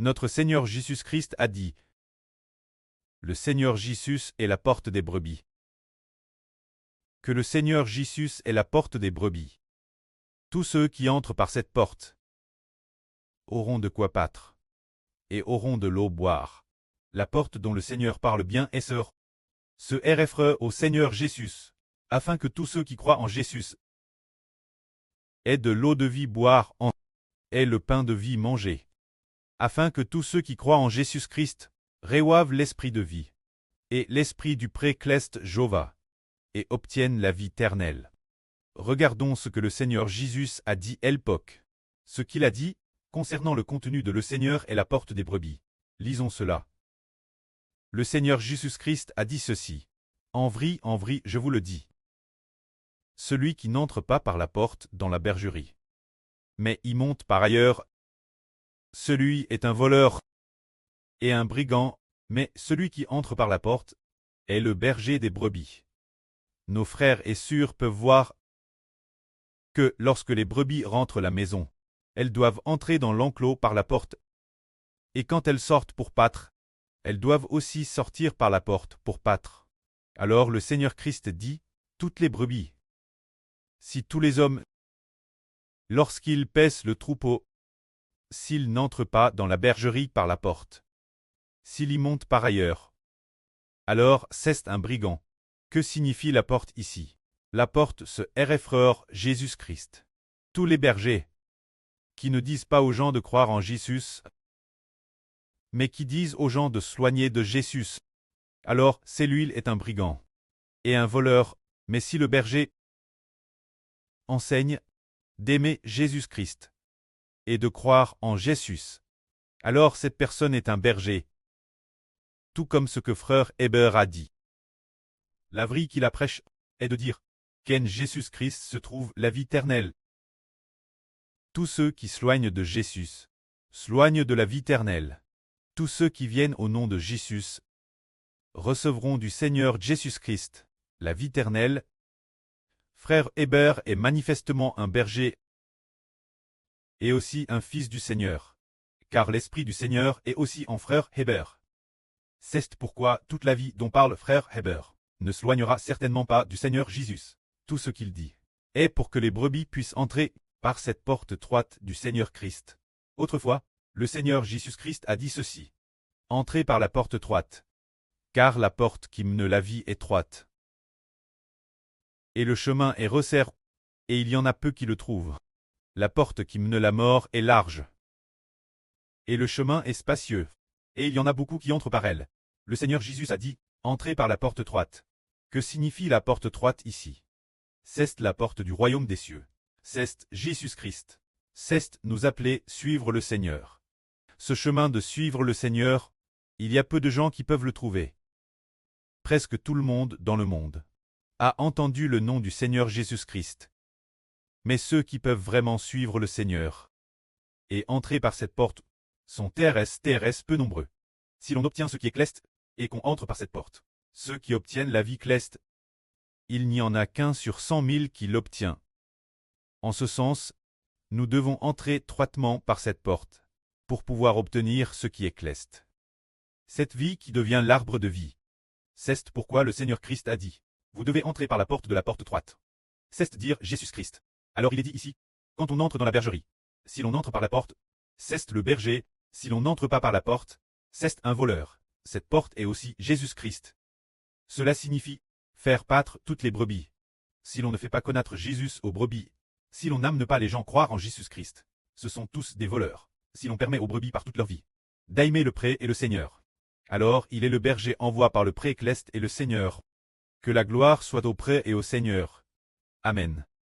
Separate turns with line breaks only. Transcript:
Notre Seigneur Jésus-Christ a dit: Le Seigneur Jésus est la porte des brebis. Que le Seigneur Jésus est la porte des brebis. Tous ceux qui entrent par cette porte auront de quoi pâtre et auront de l'eau boire. La porte dont le Seigneur parle bien est se RFRE au Seigneur Jésus, afin que tous ceux qui croient en Jésus aient de l'eau de vie boire en aient le pain de vie manger, afin que tous ceux qui croient en Jésus-Christ reçoivent l'esprit de vie et l'esprit du précleste Jova et obtiennent la vie éternelle. Regardons ce que le Seigneur Jésus a dit à l'époque. Ce qu'il a dit concernant le contenu de le Seigneur est la porte des brebis. Lisons cela. Le Seigneur Jésus-Christ a dit ceci. En vrai, je vous le dis. Celui qui n'entre pas par la porte dans la bergerie, mais y monte par ailleurs, celui est un voleur et un brigand, mais celui qui entre par la porte est le berger des brebis. Nos frères et sœurs peuvent voir que lorsque les brebis rentrent à la maison, elles doivent entrer dans l'enclos par la porte, et quand elles sortent pour pâtre, elles doivent aussi sortir par la porte pour pâtre. Alors le Seigneur Christ dit, toutes les brebis. Si tous les hommes, lorsqu'ils paissent le troupeau, s'ils n'entrent pas dans la bergerie par la porte, s'ils y montent par ailleurs, alors c'est un brigand. Que signifie la porte ici? La porte se RFRE Jésus-Christ. Tous les bergers qui ne disent pas aux gens de croire en Jésus, mais qui disent aux gens de soigner de Jésus, alors celui-là est un brigand et un voleur. Mais si le berger enseigne d'aimer Jésus-Christ et de croire en Jésus, alors cette personne est un berger, tout comme ce que frère Heber a dit. La vraie qu'il prêche est de dire qu'en Jésus-Christ se trouve la vie éternelle. Tous ceux qui s'éloignent de Jésus s'éloignent de la vie éternelle. Tous ceux qui viennent au nom de Jésus recevront du Seigneur Jésus-Christ la vie éternelle. Frère Heber est manifestement un berger et aussi un fils du Seigneur, car l'Esprit du Seigneur est aussi en frère Heber. C'est pourquoi toute la vie dont parle frère Heber ne s'éloignera certainement pas du Seigneur Jésus. Tout ce qu'il dit est pour que les brebis puissent entrer par cette porte étroite du Seigneur Christ. Autrefois, le Seigneur Jésus-Christ a dit ceci. Entrez par la porte étroite, car la porte qui mène la vie est étroite. Et le chemin est resserré, et il y en a peu qui le trouvent. La porte qui mène la mort est large, et le chemin est spacieux, et il y en a beaucoup qui entrent par elle. Le Seigneur Jésus a dit, entrez par la porte étroite. Que signifie la porte étroite ici? C'est la porte du royaume des cieux. C'est Jésus-Christ. C'est nous appeler suivre le Seigneur. Ce chemin de suivre le Seigneur, il y a peu de gens qui peuvent le trouver. Presque tout le monde dans le monde a entendu le nom du Seigneur Jésus-Christ. Mais ceux qui peuvent vraiment suivre le Seigneur et entrer par cette porte sont TRS peu nombreux. Si l'on obtient ce qui est cleste et qu'on entre par cette porte, ceux qui obtiennent la vie cleste, il n'y en a qu'un sur 100 000 qui l'obtient. En ce sens, nous devons entrer étroitement par cette porte pour pouvoir obtenir ce qui est cleste. Cette vie qui devient l'arbre de vie. C'est pourquoi le Seigneur Christ a dit, vous devez entrer par la porte de la porte étroite. C'est dire Jésus-Christ. Alors il est dit ici, quand on entre dans la bergerie, si l'on entre par la porte, c'est le berger, si l'on n'entre pas par la porte, c'est un voleur. Cette porte est aussi Jésus-Christ. Cela signifie faire paître toutes les brebis. Si l'on ne fait pas connaître Jésus aux brebis, si l'on n'amène pas les gens croire en Jésus-Christ, ce sont tous des voleurs. Si l'on permet aux brebis par toute leur vie d'aimer le pré et le Seigneur, alors il est le berger envoie par le pré cleste et le Seigneur. Que la gloire soit au pré et au Seigneur. Amen.